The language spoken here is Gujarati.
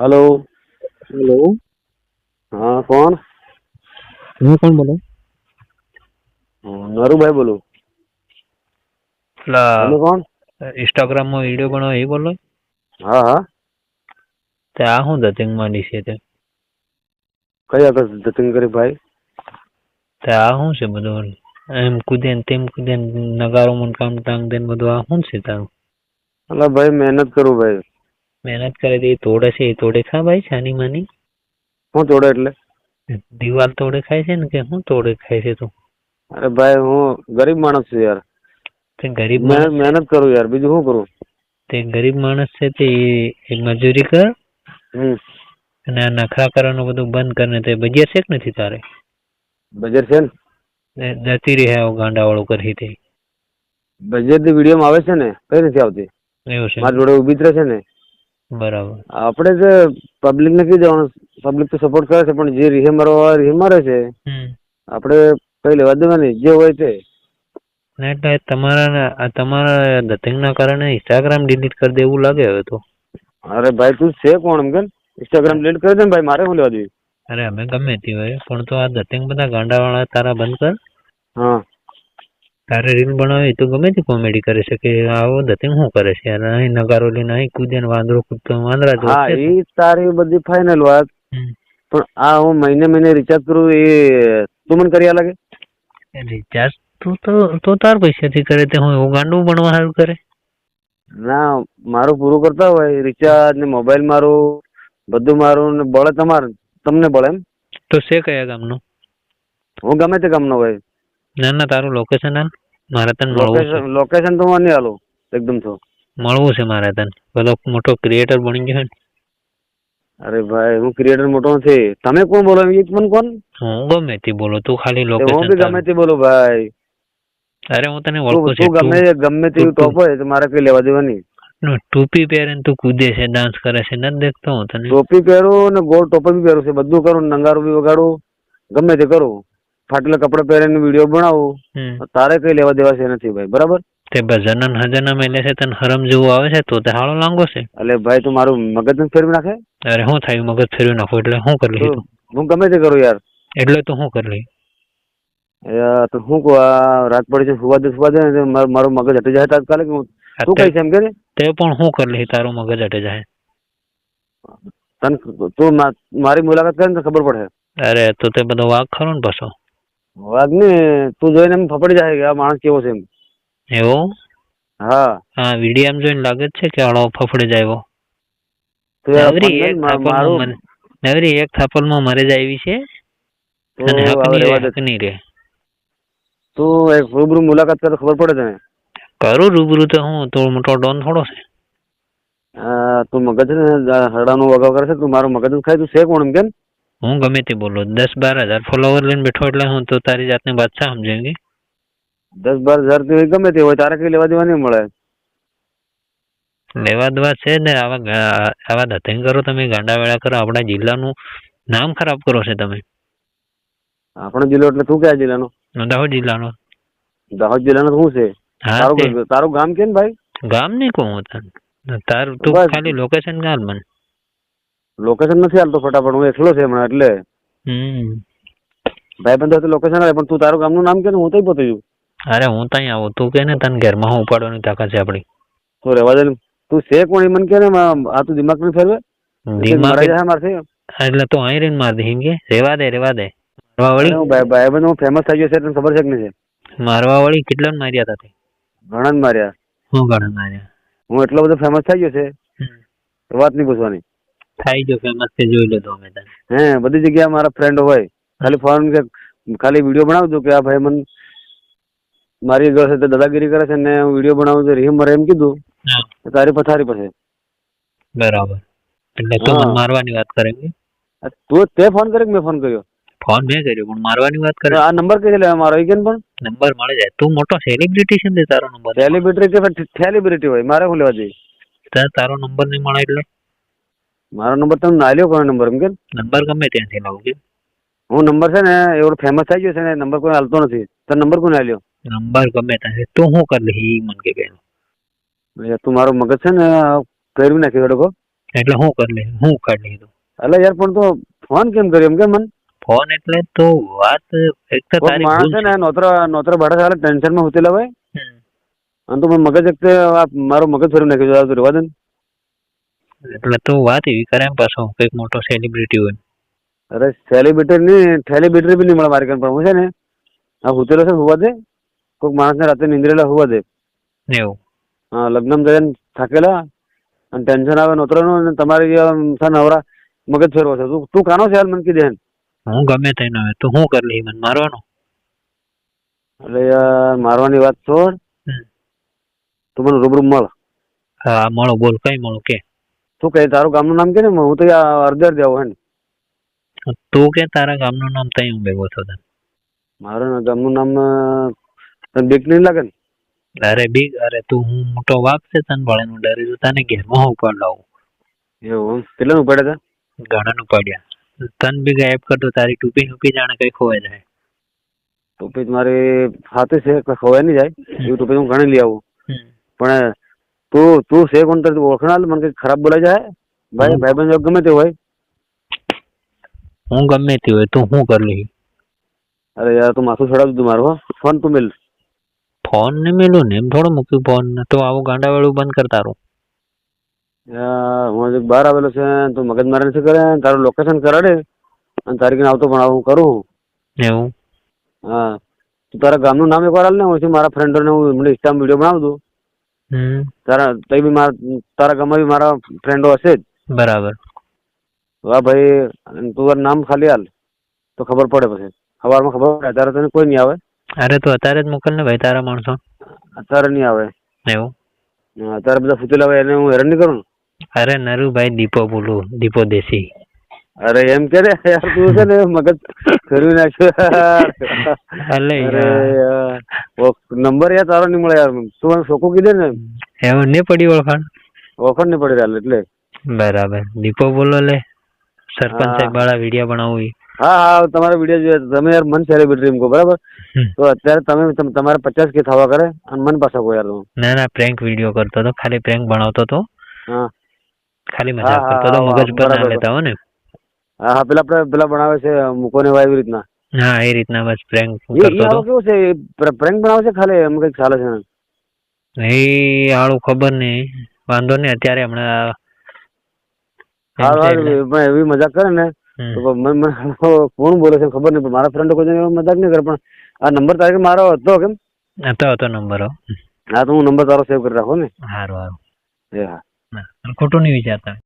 हेलो। हेलो। हाँ कौन? मैं कौन बोलो? नरू भाई बोलो। તમે કોણ? इंस्टाग्राम में वीडियो बनाओ ये बोलो? हाँ हाँ। ते आ हूँ दतिंग मानी से ते કઈ આગળ જતીન કરી ભાઈ? ते आ हूँ से બધું એમ કુદેન તેમ કુદેન નગારો મન કામ ટાંગ દેન બધું આ हूँ से तारू અલા ભાઈ મહેનત કરું ભાઈ। मेहनत करे दी तोड़े से तोड़े खा भाई छानी मानी હું તોડે એટલે? दीवार तोड़े खाए से न के हूँ तोड़े खाए से तू? અરે ભાઈ હું ગરીબ માણસ છું યાર। ते गरीब मानस से મહેનત કરું યાર, બીજું શું કરું? ते गरीब मानस से ते मजूरी कर અને આ નખરા કરવાનું બધું બંધ કરીને તે બજે છે કે નથી તારે? બજેટ છે ને? જતી રહી ગાંડા વાળું કરી તે બજેટ ની વિડીયો આવે છે ને, કઈ નથી આવતી। એવું છે મારી જોડે ઉભી જ રહે છે ને। બરાબર। આપણે જે પબ્લિક ને કઈ જવાનું, પબ્લિક તો સપોર્ટ કરે છે પણ જે રીહે મારવા રીહે મારે છે આપણે કઈ લેવા દેવા નહીં, જે હોય તે। એટલે તમારા દતિંગના કારણે ઇન્સ્ટાગ્રામ ડિલીટ કરી દેવું લાગે હવે તો। અરે ભાઈ તું છે કોણ એમ કે ઇન્સ્ટાગ્રામ ડિલીટ કરી દે ને ભાઈ, મારે શું લેવા જોઈએ? અરે અમે ગમે તે હોય પણ તો આ દતિંગ બધા ગાંડા વાળા તારા બંધ કર। હા તારે રીલ બનાવી તો ગમે તે કોમેડી કરે છે કે આવો દતિંગ શું કરે છે યાર, અહીં નગારો લઈને અહીં કૂદે ને વાંદરો કૂદતો વાંદરા જો હા એ તારી બધી ફાઇનલ વાત, પણ આ હું મહિને મહિને રિચાર્જ કરું એ તું મને કરી લાગે? રિચાર્જ તો તાર પૈસાથી કરે તે હું એવું ગાંડું બનવા સારું કરે? ના મારું પૂરું કરતા હોય રિચાર્જ ને મોબાઈલ મારું બધું મારું ને બળે તમારે, તમને બળે એમ? તો છે કયા ગામનું? હું ગમે તે ગામનો ભાઈ। ના ના તારું લોકેશન હાલ, મારે તને મળવું છે। લોકેશન તો મને હાલો એકદમ તો મળવું છે મારે તને, પેલો મોટો ક્રિએટર બની ગયો ને। અરે ભાઈ હું ક્રિએટર મોટો નથી, તમે કોણ બોલો એ મને કોણ? હું ગમે તે બોલો, તું ખાલી હું લોકેશન બી ગમે તે બોલું ભાઈ। અરે હું તને ઓળખું તું છું, ગમે તે ટોપ હોય તો મારે કઈ લેવા દેવા નહીં। ટોપી પહેરે તું કૂદે છે, ડાન્સ કરે છે, નથી દેખતો હું તને? ટોપી પહેરું ને ગોળ ટોપર બી પહેરું છે, બધું કરું, નંગારું બી વગાડું, ગમે તે કરું, ફાટેલા કપડા પહેરીને વિડીયો બનાવું, તારે કઈ લેવા દેવા છે નથી ભાઈ, બરાબર? તે ભજન હજન મેલે છે તને હરમ જેવું આવે છે તો તે હાળો લાંગો છે? એટલે ભાઈ તું મારું મગજ ફેરવી નાખે? અરે શું થાય મગજ ફેરવી નાખો એટલે શું કરી લે? હું ગમે તે કરું યાર। એટલે તું શું કરી લે? તો શું કહું, આ રાત પડી છે સુવા દે ને મારું મગજ હટી જાય તાત્કાલિક, તું કઈ છે એમ કે? તે પણ શું કરી લે તારું મગજ હટે જાય? તને તું મારી મુલાકાત કરે ને તો ખબર પડે। અરે તો તે બધો વાઘ ખરો ને પાછો? વાઘ ને તું જોઈને એમ ફફડી જાય કે આ માણસ કેવો છે એમ। એવું? હા હા વિડીયો એમ જોઈને લાગે છે કે આળો ફફડી જાય? નવરી એક થાપલમાં મરે જાય એવી છે અને હક નહીં રે। તું એક રૂબરૂ મુલાકાત કરે ખબર પડે તને? કરું રૂબરૂ તો હું તો મોટો ડોન થોડો છે। તું મગજ ને હરડાનો વગાવ કરે છે, તું મારું મગજ ખાય, તું છે કોણ એમ કેમ? હું ગમે તે બોલો, 10-12 હજાર ફોલોવર લઈને બેઠો એટલે હું તો તારી જાતને બાદશાહ સમજેંગે। 10-12 હજાર ગમે તે હોય, તારે કઈ લેવા દેવા નહીં મળે। લેવા દેવા છે ને આવા દતિંગ કરો તમે, ગાંડા વેળા કરો, આપણા જિલ્લાનું નામ ખરાબ કરો છો તમે। આપણો જિલ્લો એટલે તું કયા જિલ્લાનો? દાહોદ જિલ્લાનો। દાહોદ જિલ્લાનો શું છે? તારું ગામ કેમ ભાઈ? ગામ નહીં કહું તને, તારું તું ખાલી લોકેશન ગાલ મને। લોકેશન નથી હાલતો ફટાફટ, હું એકલો છે હમણાં એટલે ભાઈ બંધ લોકેશન આવે, પણ તું તારું ગામનું નામ કે હું તો પતી જઉં। અરે હું ત્યાં આવું, તું કે ને તને ઘરમાં હું ઉપાડવાની તાકાત છે આપણી? તો રહેવા દે, તું છે કોણ એ મને કે ને, આ તું દિમાગ નહીં ફેરવે? દિમાગ એટલે તો અહીં રહીને માર દે કે રેવા દે ભાઈ બંધ હું ફેમસ થઈ ગયો છે તને ખબર છે કે નહીં? મારવા વાળી કેટલા માર્યા હતા? ઘણા જ માર્યા। હું ઘણા માર્યા? હું એટલો બધો ફેમસ થઈ ગયો છે વાત નહીં પૂછવાની। થઈ ગયો ફેમસ તે જોઈ લો તો અમે તને। બધી જગ્યાએ મારા ફ્રેન્ડ હોય, ખાલી ફોન કે ખાલી વિડીયો બનાવું છું કે આ ભાઈ મને મારી ગયો છે તો દાદાગીરી કરે છે ને હું વિડીયો બનાવું છું રીમ મરે એમ કીધું તારી પથારી પાસે। બરાબર, એટલે તું મને મારવાની વાત કરે? તું તે ફોન કર્યો કે મેં ફોન કર્યો? ફોન મેં કર્યો પણ મારવાની વાત કરે। આ નંબર કઈ લે મારો એ કેમ? પણ નંબર મળી જાય, તું મોટો સેલિબ્રિટી છે ને તારો નંબર? સેલિબ્રિટી હોય મારે શું લેવા જઈએ? તારો નંબર નહીં મળે એટલે? મારો નંબર તમે ના લ્યો, કોનો નંબર એમ કે? નંબર ગમે ત્યાંથી લાવું કે હું નંબર છે ને એવડો ફેમસ થઈ ગયો છે ને નંબર કોઈ હાલતો નથી, તો નંબર કોને આલ્યો? નંબર ગમે ત્યાંથી તું શું કરી લે એ મને કે? તું મારું મગજ છે ને ફેરવી નાખી લોકો એટલે હું કરી લે, હું ઉખાડી લીધું. એટલે યાર પણ તો ફોન કેમ કર્યો એમ કે મન ફોન એટલે તો વાત એક તો કોઈક તારી માણસ ભૂલ છે ને નોતરો ભાડા સારા ટેન્શનમાં હોતેલા હોય અને તો મને મગજ એક મારો મગજ ફેરવી નાખ્યો તો રહેવા દે ને. એટલે તો વાત એવી કરે એમ પાછો કઈક મોટો સેલિબ્રિટી હોય. અરે સેલિબ્રિટી બી નહીં મળે મારી કાન પણ હું છે ને આ હોતેલો છે હોવા દે કોઈક માણસને રાતે નિંદ્રેલા હોવા દે. એવું હા લગ્નમાં જઈને થાકેલા અને ટેન્શન આવે નોતરાનું અને તમારી નવરા મગજ ફેરવો છે તું કાનો છે યાર મને કીધે. હું ગમે તેને હવે તું શું કરી લે મને મારવાનો. એટલે યાર મારવાની વાત છોડ તું મને રૂબરૂ મળ. હા મળો બોલ કઈ મળો કે. શું કહે તારું ગામનું નામ કે ને હું તો અડધે આવું હે ને. તું કે તારા ગામનું નામ તઈ હું ભેગો થતો. મારું ગામનું નામ તને બીક નહીં લાગે ને. અરે બીક અરે તું હું મોટો વાપ છે તને ભાડે નું ડરી તું તને ઘેરમાં હું પણ લાવું. એવું કેટલા નું પડ્યા હતા. ઘણા નું પડ્યા તન બી ગાયબ કરતો તારી ટૂપી જાણે કઈ ખોવાઈ જાય. ટોપી મારી હાથે છે ખોવાય નહીં જાય એવી ટોપી હું ઘણી લઈ આવું પણ તું છે કોણ તારી ઓળખણા મને કઈ ખરાબ બોલાઈ જાય ભાઈ ભાઈબંધ ગમે તે હોય. હું ગમે તે હોય તું શું કરી લે. અરે યાર તું માથું ચડાવી દીધું મારું ફોન તું મેલ. ફોન ને મેલું ને એમ થોડું મૂક્યું ફોન તો આવું ગાંડા વાળું બંધ કરતા રહું. હું હજી બહાર આવેલો છે તું મગજ મારે નથી કરે તારું લોકેશન કરાડે અને તારીખ આવતો પણ હું કરું. એવું હા તું તારા ગામનું નામ એકવાર હાલ ને હું મારા ફ્રેન્ડોને હું મને ઇન્સ્ટામાં વિડીયો બનાવું દઉં. તારા તઈ બી તારા ગામમાં બી મારા ફ્રેન્ડો હશે જ. બરાબર. હા ભાઈ તું નામ ખાલી હાલ તો ખબર પડે પછી સવારમાં ખબર પડે અત્યારે તને કોઈ નહીં આવે. અરે તું અત્યારે જ મોકલ ને ભાઈ તારા માણસો. અત્યારે નહીં આવે. એવું અત્યારે બધા ફૂટેલા હોય એને હું હેરાન નહીં કરું. અરે નરુભાઈ દીપો બોલું દીપો દેશી. અરે એમ કે યાર તું છે ને મગજ ફેરવી નાખ્યો. અરે નંબર યાર તારો નહીં મળે યાર તું મને શોખું કીધે ને. એવું નહીં પડી ઓળખાણ નહીં પડી રહ્યા એટલે. બરાબર દીપો બોલો લે સરપંચ સાહેબ વાળા વિડીયો બનાવું. હા હા તમારા વિડીયો જોઈએ તમે યાર મન સેલિબ્રિટી એમ કહો બરાબર તો અત્યારે તમે તમારે 50K થવા કરે અને મન પાછા કહો યાર. ના પ્રેન્ક વિડીયો કરતો હતો ખાલી પ્રેન્ક બનાવતો હતો. હા ખાલી મજાક કરતો હતો મગજ પર ના લેતા હો ને. હા હા પેલા બનાવે છે મૂકો ને એવી રીતના. હા એ રીતના બસ પ્રેન્ક કરતો હતો. કેવું છે પ્રેન્ક બનાવે છે ખાલી એમ કઈક ચાલે છે. એ હાળું ખબર નહીં વાંધો નહીં અત્યારે હમણાં. હા એવી મજાક કરે ને તો કોણ બોલે છે ખબર નહીં પણ મારા ફ્રેન્ડો કોઈ મજાક નહીં કરે પણ આ નંબર તારીખ મારો હતો કેમ હતો નંબર. હા તો હું નંબર તારો સેવ કરી રાખો ને. સારું એ હા ખોટું નહીં વિચારતા.